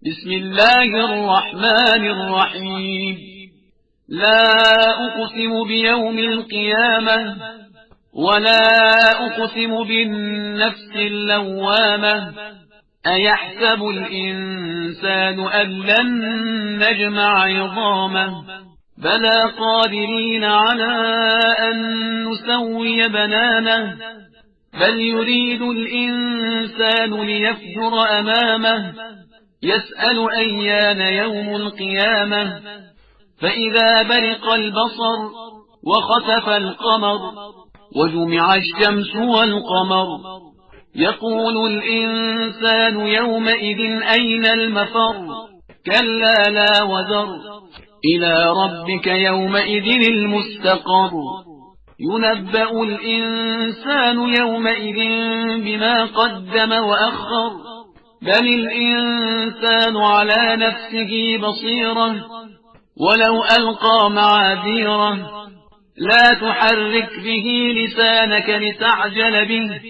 بسم الله الرحمن الرحيم. لا أقسم بيوم القيامة ولا أقسم بالنفس اللوامة. أيحسب الإنسان أن لن نجمع عظامه بلى قادرين على أن نسوي بنانه بل يريد الإنسان ليفجر أمامه يسأل أيان يوم القيامة. فإذا برق البصر وخسف القمر وجمع الشمس والقمر يقول الإنسان يومئذ أين المفر كلا لا وزر إلى ربك يومئذ المستقر. ينبأ الإنسان يومئذ بما قدم وأخر بل الإنسان على نفسه بصيرة ولو ألقى معاذيره. لا تحرك به لسانك لتعجل به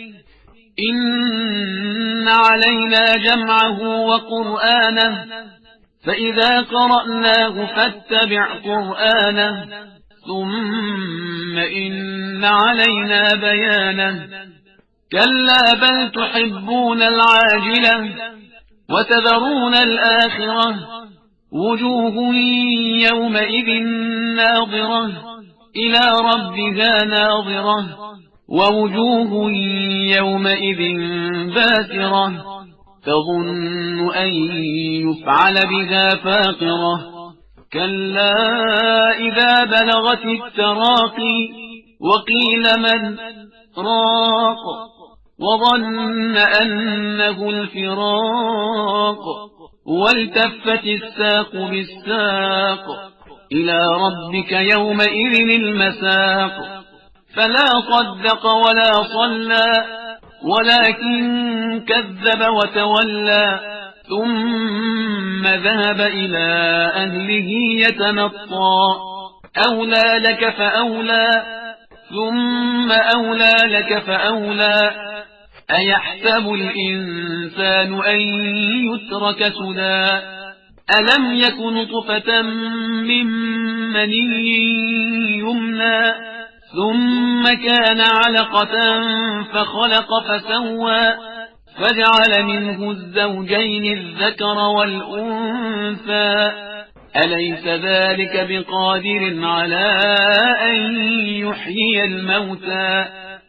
إن علينا جمعه وقرآنه فإذا قرأناه فاتبع قرآنه ثم إن علينا بيانه. كلا بل تحبون العاجلة وتذرون الآخرة وجوه يومئذ ناظرة إلى ربها ناظرة ووجوه يومئذ باسرة تظن أن يفعل بها فاقرة. كلا إذا بلغت التراقي وقيل من راق وظن أنه الفراق والتفت الساق بالساق إلى ربك يومئذ المساق. فلا صدق ولا صلى ولكن كذب وتولى ثم ذهب إلى أهله يتمطى. أولى لك فأولى ثم أولى لك فأولى. أيحسب الإنسان أن يترك سدى ألم يك نطفة من مني يمنى ثم كان علقة فخلق فسوى فجعل منه الزوجين الذكر والأنثى. أليس ذلك بقادر على أن يحيي الموتى